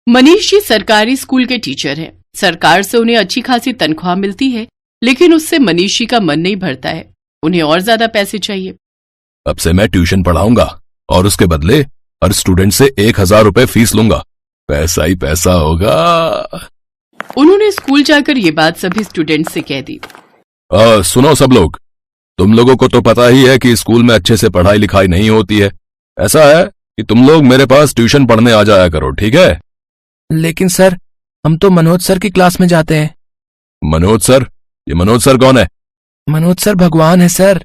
मनीष जी सरकारी स्कूल के टीचर हैं। सरकार से उन्हें अच्छी खासी तनख्वाह मिलती है, लेकिन उससे मनीष जी का मन नहीं भरता है। उन्हें और ज्यादा पैसे चाहिए। अब से मैं ट्यूशन पढ़ाऊंगा और उसके बदले हर स्टूडेंट से 1000 रुपए फीस लूंगा। पैसा ही पैसा होगा। उन्होंने स्कूल जाकर ये बात सभी स्टूडेंट से कह दी। सुनो सब लोग, तुम लोगों को तो पता ही है कि स्कूल में अच्छे से पढ़ाई लिखाई नहीं होती है। ऐसा है कि तुम लोग मेरे पास ट्यूशन पढ़ने आ जाया करो, ठीक है? लेकिन सर, हम तो मनोज सर की क्लास में जाते हैं। मनोज सर? ये मनोज सर कौन है? मनोज सर भगवान है सर।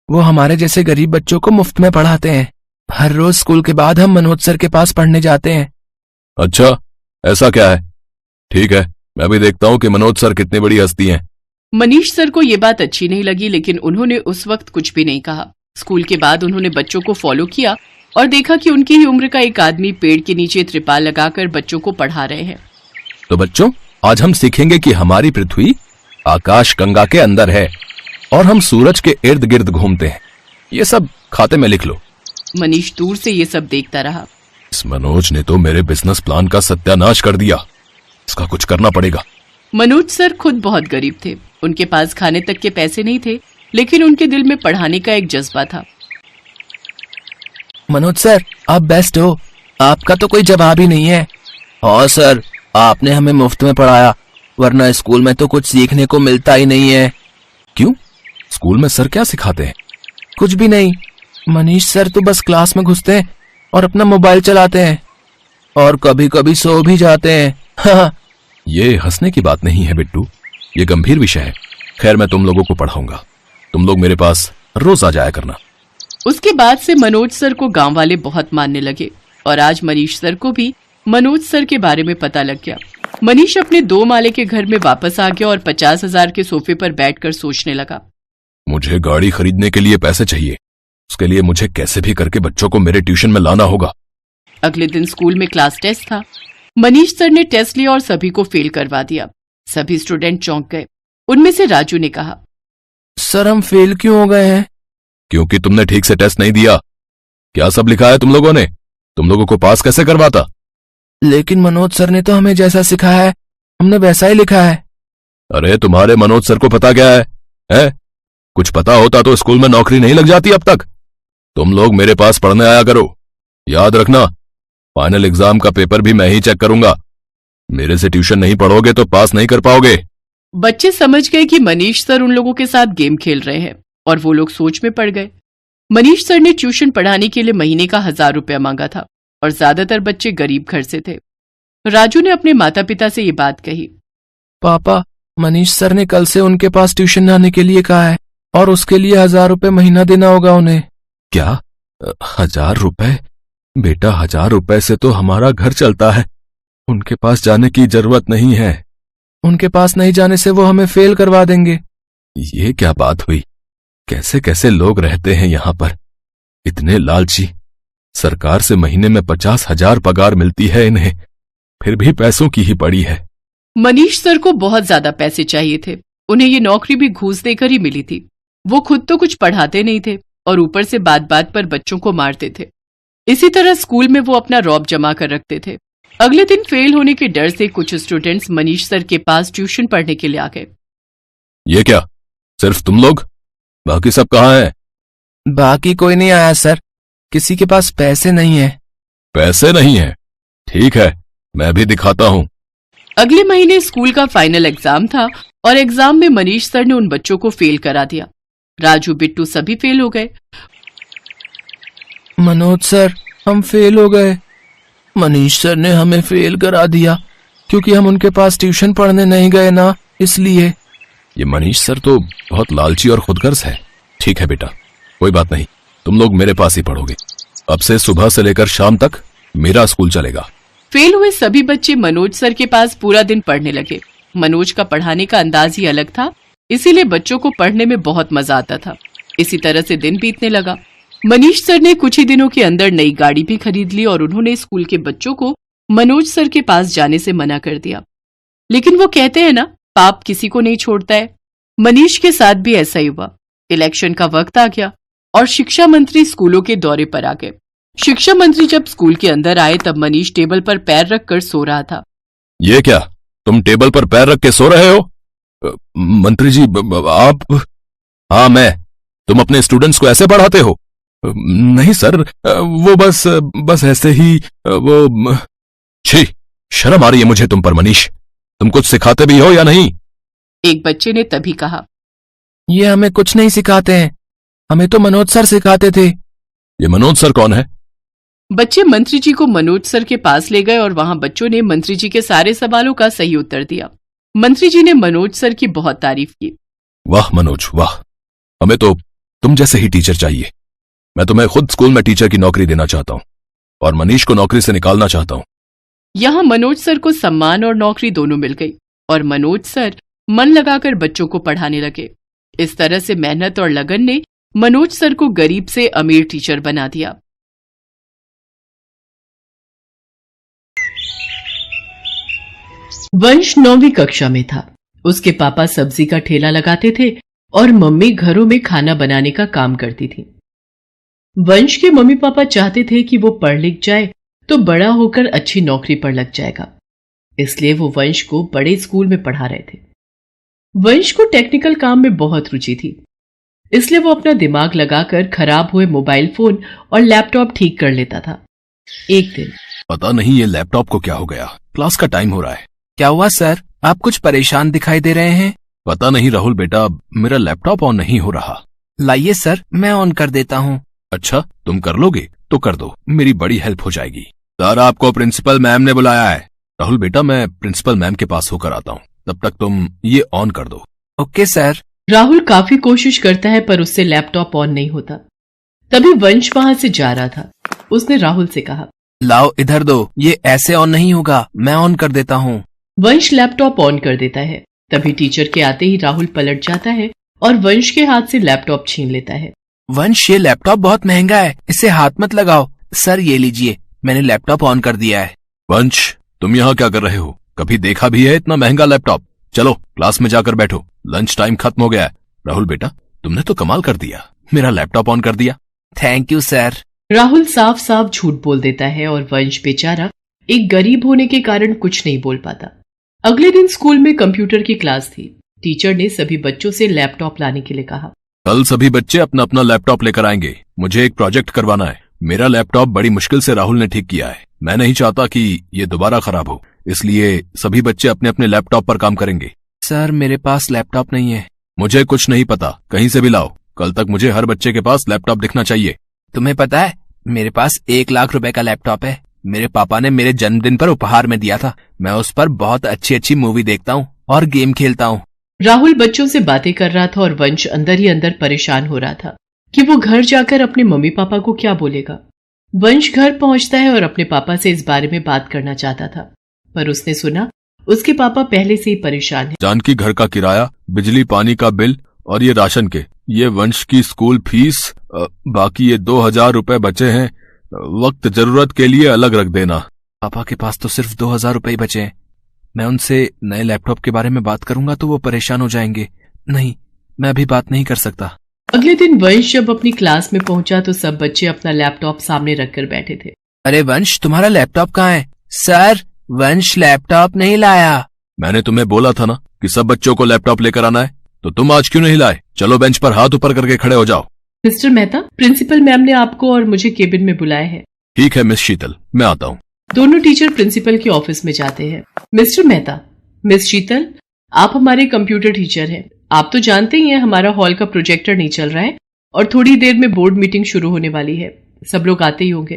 वो हमारे जैसे गरीब बच्चों को मुफ्त में पढ़ाते हैं। हर रोज स्कूल के बाद हम मनोज सर के पास पढ़ने जाते हैं। अच्छा, ऐसा क्या है? ठीक है, मैं भी देखता हूँ कि मनोज सर कितनी बड़ी हस्ती हैं। मनीष सर को ये बात अच्छी नहीं लगी, लेकिन उन्होंने उस वक्त कुछ भी नहीं कहा। स्कूल के बाद उन्होंने बच्चों को फॉलो किया और देखा कि उनकी ही उम्र का एक आदमी पेड़ के नीचे त्रिपाल लगाकर बच्चों को पढ़ा रहे हैं। तो बच्चों, आज हम सीखेंगे कि हमारी पृथ्वी आकाश गंगा के अंदर है और हम सूरज के इर्द गिर्द घूमते हैं। ये सब खाते में लिख लो। मनीष दूर से ये सब देखता रहा। इस मनोज ने तो मेरे बिजनेस प्लान का सत्यानाश कर दिया। इसका कुछ करना पड़ेगा। मनोज सर खुद बहुत गरीब थे। उनके पास खाने तक के पैसे नहीं थे, लेकिन उनके दिल में पढ़ाने का एक जज्बा था। मनोज सर, आप बेस्ट हो। आपका तो कोई जवाब ही नहीं है। हाँ सर, आपने हमें मुफ्त में पढ़ाया, वरना स्कूल में तो कुछ सीखने को मिलता ही नहीं है। क्यों? स्कूल में सर क्या सिखाते हैं? कुछ भी नहीं। मनीष सर तो बस क्लास में घुसते हैं और अपना मोबाइल चलाते हैं और कभी कभी सो भी जाते हैं। ये हंसने की बात नहीं है बिट्टू, ये गंभीर विषय है। खैर, मैं तुम लोगों को पढ़ाऊंगा। तुम लोग मेरे पास रोज आ जाया करना। उसके बाद से मनोज सर को गांव वाले बहुत मानने लगे और आज मनीष सर को भी मनोज सर के बारे में पता लग गया। मनीष अपने 2 माले के घर में वापस आ गया और 50,000 के सोफे पर बैठकर सोचने लगा। मुझे गाड़ी खरीदने के लिए पैसे चाहिए। उसके लिए मुझे कैसे भी करके बच्चों को मेरे ट्यूशन में लाना होगा। अगले दिन स्कूल में क्लास टेस्ट था। मनीष सर ने टेस्ट लिया और सभी को फेल करवा दिया। सभी स्टूडेंट चौंक गए। उनमें से राजू ने कहा, सर हम फेल क्यों हो गए हैं? क्योंकि तुमने ठीक से टेस्ट नहीं दिया। क्या सब लिखा है तुम लोगों ने? तुम लोगों को पास कैसे करवाता? लेकिन मनोज सर ने तो हमें जैसा सिखाया है हमने वैसा ही लिखा है। अरे तुम्हारे मनोज सर को पता क्या है? कुछ पता होता तो स्कूल में नौकरी नहीं लग जाती अब तक। तुम लोग मेरे पास पढ़ने आया करो। याद रखना, फाइनल एग्जाम का पेपर भी मैं ही चेक करूंगा। मेरे से ट्यूशन नहीं पढ़ोगे तो पास नहीं कर पाओगे। बच्चे समझ गए कि मनीष सर उन लोगों के साथ गेम खेल रहे हैं और वो लोग सोच में पड़ गए। मनीष सर ने ट्यूशन पढ़ाने के लिए महीने का 1000 रुपया मांगा था और ज्यादातर बच्चे गरीब घर से थे। राजू ने अपने माता पिता से ये बात कही। पापा, मनीष सर ने कल से उनके पास ट्यूशन आने के लिए कहा है और उसके लिए 1000 रुपए महीना देना होगा उन्हें। क्या? 1000 रुपए? बेटा, 1000 रुपए से तो हमारा घर चलता है। उनके पास जाने की जरूरत नहीं है। उनके पास नहीं जाने से वो हमें फेल करवा देंगे। ये क्या बात हुई? कैसे कैसे लोग रहते हैं यहाँ पर, इतने लालची। सरकार से महीने में 50,000 पगार मिलती है इन्हें, फिर भी पैसों की ही पड़ी है। मनीष सर को बहुत ज्यादा पैसे चाहिए थे। उन्हें ये नौकरी भी घूस देकर ही मिली थी। वो खुद तो कुछ पढ़ाते नहीं थे और ऊपर से बात बात पर बच्चों को मारते थे। इसी तरह स्कूल में वो अपना रौब जमा कर रखते थे। अगले दिन फेल होने के डर से कुछ स्टूडेंट्स मनीष सर के पास ट्यूशन पढ़ने के लिए आ गए। ये क्या, सिर्फ तुम लोग? बाकी सब कहाँ हैं? बाकी कोई नहीं आया सर, किसी के पास पैसे नहीं है। पैसे नहीं है? ठीक है, मैं भी दिखाता हूँ। अगले महीने स्कूल का फाइनल एग्जाम था और एग्जाम में मनीष सर ने उन बच्चों को फेल करा दिया। राजू, बिट्टू सभी फेल हो गए। मनोज सर, हम फेल हो गए। मनीष सर ने हमें फेल करा दिया क्योंकि हम उनके पास ट्यूशन पढ़ने नहीं गए ना, इसलिए। ये मनीष सर तो बहुत लालची और खुदगर्ज है। ठीक है बेटा, कोई बात नहीं, तुम लोग मेरे पास ही पढ़ोगे। अब से सुबह से लेकर शाम तक मेरा स्कूल चलेगा। फेल हुए सभी बच्चे मनोज सर के पास पूरा दिन पढ़ने लगे। मनोज का पढ़ाने का अंदाज ही अलग था, इसीलिए बच्चों को पढ़ने में बहुत मजा आता था। इसी तरह से दिन बीतने लगा। मनीष सर ने कुछ ही दिनों के अंदर नई गाड़ी भी खरीद ली और उन्होंने स्कूल के बच्चों को मनोज सर के पास जाने से मना कर दिया। लेकिन वो कहते हैं ना, पाप किसी को नहीं छोड़ता है। मनीष के साथ भी ऐसा ही हुआ। इलेक्शन का वक्त आ गया और शिक्षा मंत्री स्कूलों के दौरे पर आ गए। शिक्षा मंत्री जब स्कूल के अंदर आए तब मनीष टेबल पर पैर रखकर सो रहा था। ये क्या, तुम टेबल पर पैर रख के सो रहे हो? मंत्री जी, आप? हाँ मैं। तुम अपने स्टूडेंट्स को ऐसे पढ़ाते हो? नहीं सर, वो बस ऐसे ही। वो छी, शर्म आ रही है मुझे तुम पर मनीष। तुम कुछ सिखाते भी हो या नहीं? एक बच्चे ने तभी कहा, ये हमें कुछ नहीं सिखाते हैं, हमें तो मनोज सर सिखाते थे। ये मनोज सर कौन है? बच्चे मंत्री जी को मनोज सर के पास ले गए और वहां बच्चों ने मंत्री जी के सारे सवालों का सही उत्तर दिया। मंत्री जी ने मनोज सर की बहुत तारीफ की। वाह मनोज वाह, हमें तो तुम जैसे ही टीचर चाहिए। मैं तुम्हें खुद स्कूल में टीचर की नौकरी देना चाहता हूँ और मनीष को नौकरी से निकालना चाहता हूँ। यहाँ मनोज सर को सम्मान और नौकरी दोनों मिल गई और मनोज सर मन लगाकर बच्चों को पढ़ाने लगे। इस तरह से मेहनत और लगन ने मनोज सर को गरीब से अमीर टीचर बना दिया। वंश 9वीं कक्षा में था। उसके पापा सब्जी का ठेला लगाते थे और मम्मी घरों में खाना बनाने का काम करती थी। वंश के मम्मी पापा चाहते थे कि वो पढ़ लिख जाए तो बड़ा होकर अच्छी नौकरी पर लग जाएगा, इसलिए वो वंश को बड़े स्कूल में पढ़ा रहे थे। वंश को टेक्निकल काम में बहुत रुचि थी, इसलिए वो अपना दिमाग लगाकर खराब हुए मोबाइल फोन और लैपटॉप ठीक कर लेता था। एक दिन, पता नहीं ये लैपटॉप को क्या हो गया, क्लास का टाइम हो रहा है। क्या हुआ सर, आप कुछ परेशान दिखाई दे रहे हैं? पता नहीं राहुल बेटा, मेरा लैपटॉप ऑन नहीं हो रहा। लाइए सर, मैं ऑन कर देता हूँ। अच्छा, तुम कर लोगे तो कर दो, मेरी बड़ी हेल्प हो जाएगी। सर आपको प्रिंसिपल मैम ने बुलाया है। राहुल बेटा, मैं प्रिंसिपल मैम के पास होकर आता हूँ, तब तक तुम ये ऑन कर दो। Okay sir. राहुल काफी कोशिश करता है पर उससे लैपटॉप ऑन नहीं होता। तभी वंश वहां से जा रहा था। उसने राहुल से कहा, लाओ इधर दो, ये ऐसे ऑन नहीं होगा, मैं ऑन कर देता हूँ। वंश लैपटॉप ऑन कर देता है। तभी टीचर के आते ही राहुल पलट जाता है और वंश के हाथ से लैपटॉप छीन लेता है। वंश, ये लैपटॉप बहुत महंगा है, इसे हाथ मत लगाओ। सर ये लीजिए, मैंने लैपटॉप ऑन कर दिया है। वंश, तुम यहाँ क्या कर रहे हो? कभी देखा भी है इतना महंगा लैपटॉप? चलो क्लास में जाकर बैठो, लंच टाइम खत्म हो गया है। राहुल बेटा, तुमने तो कमाल कर दिया, मेरा लैपटॉप ऑन कर दिया। Thank you sir. राहुल साफ साफ झूठ बोल देता है और वंश बेचारा एक गरीब होने के कारण कुछ नहीं बोल पाता। अगले दिन स्कूल में कंप्यूटर की क्लास थी। टीचर ने सभी बच्चों से लैपटॉप लाने के लिए कहा। कल सभी बच्चे अपना अपना लैपटॉप लेकर आएंगे, मुझे एक प्रोजेक्ट करवाना है। मेरा लैपटॉप बड़ी मुश्किल से राहुल ने ठीक किया है, मैं नहीं चाहता कि ये दोबारा खराब हो, इसलिए सभी बच्चे अपने अपने लैपटॉप पर काम करेंगे। सर मेरे पास लैपटॉप नहीं है। मुझे कुछ नहीं पता, कहीं से भी लाओ। कल तक मुझे हर बच्चे के पास लैपटॉप दिखना चाहिए। तुम्हें पता है, मेरे पास 1 लाख रुपए का लैपटॉप है। मेरे पापा ने मेरे जन्मदिन पर उपहार में दिया था। मैं उस पर बहुत अच्छी अच्छी मूवी देखता हूँ और गेम खेलता हूँ। राहुल बच्चों से बातें कर रहा था और वंश अंदर ही अंदर परेशान हो रहा था कि वो घर जाकर अपने मम्मी पापा को क्या बोलेगा। वंश घर पहुंचता है और अपने पापा से इस बारे में बात करना चाहता था, पर उसने सुना उसके पापा पहले से ही परेशान हैं। जानकी घर का किराया, बिजली पानी का बिल और ये राशन के, ये वंश की स्कूल फीस, बाकी ये 2000 रुपए बचे हैं, वक्त जरूरत के लिए अलग रख देना। पापा के पास तो सिर्फ 2000 रुपए ही बचे हैं। मैं उनसे नए लैपटॉप के बारे में बात करूंगा तो वो परेशान हो जाएंगे। नहीं, मैं अभी बात नहीं कर सकता। अगले दिन वंश जब अपनी क्लास में पहुंचा तो सब बच्चे अपना लैपटॉप सामने रखकर बैठे थे। अरे वंश, तुम्हारा लैपटॉप कहाँ है? सर, वंश लैपटॉप नहीं लाया। मैंने तुम्हें बोला था ना कि सब बच्चों को लैपटॉप लेकर आना है, तो तुम आज क्यों नहीं लाए? चलो बेंच पर हाथ ऊपर करके खड़े हो जाओ। मिस्टर मेहता, प्रिंसिपल मैम ने आपको और मुझे केबिन में बुलाया है। ठीक है मिस शीतल, मैं आता हूँ। दोनों टीचर प्रिंसिपल के ऑफिस में जाते हैं। मिस्टर मेहता, मिस शीतल, आप हमारे कंप्यूटर टीचर हैं। आप तो जानते ही हैं हमारा हॉल का प्रोजेक्टर नहीं चल रहा है और थोड़ी देर में बोर्ड मीटिंग शुरू होने वाली है। सब लोग आते ही होंगे।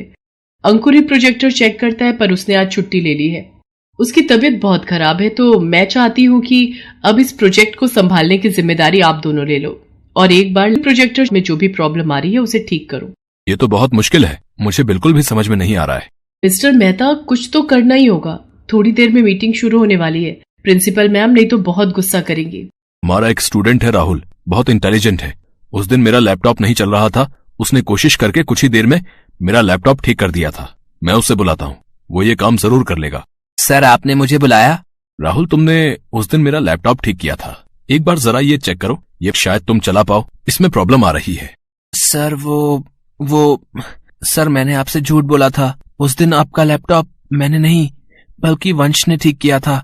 अंकुर ही प्रोजेक्टर चेक करता है, पर उसने आज छुट्टी ले ली है। उसकी तबीयत बहुत खराब है, तो मैं चाहती हूँ कि अब इस प्रोजेक्ट को संभालने की जिम्मेदारी आप दोनों ले लो और एक बार प्रोजेक्टर में जो भी प्रॉब्लम आ रही है उसे ठीक करो। ये तो बहुत मुश्किल है, मुझे बिल्कुल भी समझ में नहीं आ रहा है। मिस्टर मेहता, कुछ तो करना ही होगा। थोड़ी देर में मीटिंग शुरू होने वाली है। प्रिंसिपल मैम नहीं तो बहुत गुस्सा करेंगी। हमारा एक स्टूडेंट है राहुल, बहुत इंटेलिजेंट है। उस दिन मेरा लैपटॉप नहीं चल रहा था, उसने कोशिश करके कुछ ही देर में मेरा लैपटॉप ठीक कर दिया था। मैं उससे बुलाता हूँ, वो ये काम जरूर कर लेगा। सर, आपने मुझे बुलाया? राहुल, तुमने उस दिन मेरा लैपटॉप ठीक किया था, एक बार जरा ये चेक करो, ये शायद तुम चला पाओ, इसमें प्रॉब्लम आ रही है। सर वो सर मैंने आपसे झूठ बोला था। उस दिन आपका लैपटॉप मैंने नहीं बल्कि वंश ने ठीक किया था।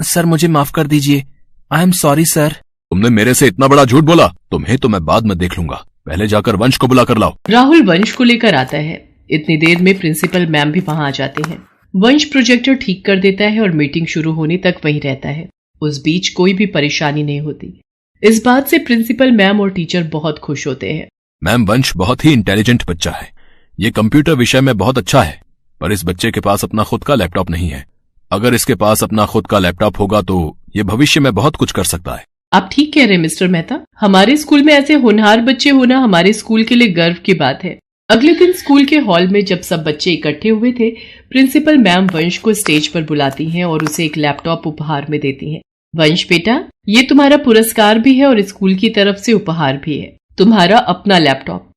सर मुझे माफ कर दीजिए। I am sorry sir. तुमने मेरे से इतना बड़ा झूठ बोला, तुम्हें तो मैं बाद में देख लूंगा। पहले जाकर वंश को बुला कर लाओ। राहुल वंश को लेकर आता है। इतनी देर में प्रिंसिपल मैम भी वहां आ जाते हैं। वंश प्रोजेक्टर ठीक कर देता है और मीटिंग शुरू होने तक वहीं रहता है। उस बीच कोई भी परेशानी नहीं होती। इस बात से प्रिंसिपल मैम और टीचर बहुत खुश होते हैं। मैम, वंश बहुत ही इंटेलिजेंट बच्चा है। ये कंप्यूटर विषय में बहुत अच्छा है, पर इस बच्चे के पास अपना खुद का लैपटॉप नहीं है। अगर इसके पास अपना खुद का लैपटॉप होगा तो ये भविष्य में बहुत कुछ कर सकता है। आप ठीक कह रहे हैं मिस्टर मेहता। हमारे स्कूल में ऐसे होनहार बच्चे होना हमारे स्कूल के लिए गर्व की बात है। अगले दिन स्कूल के हॉल में जब सब बच्चे इकट्ठे हुए थे, प्रिंसिपल मैम वंश को स्टेज पर बुलाती हैं और उसे एक लैपटॉप उपहार में देती हैं। वंश बेटा, ये तुम्हारा पुरस्कार भी है और स्कूल की तरफ से उपहार भी है, तुम्हारा अपना लैपटॉप।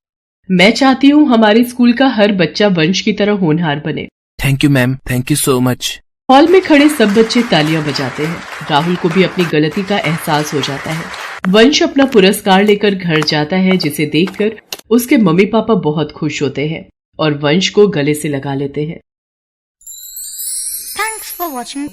मैं चाहती हूँ हमारे स्कूल का हर बच्चा वंश की तरह होनहार बने। Thank you ma'am, thank you so much. Hall में खड़े सब बच्चे तालियां बजाते हैं। राहुल को भी अपनी गलती का एहसास हो जाता है। वंश अपना पुरस्कार लेकर घर जाता है, जिसे देखकर उसके मम्मी पापा बहुत खुश होते हैं और वंश को गले से लगा लेते हैं। Thanks for watching.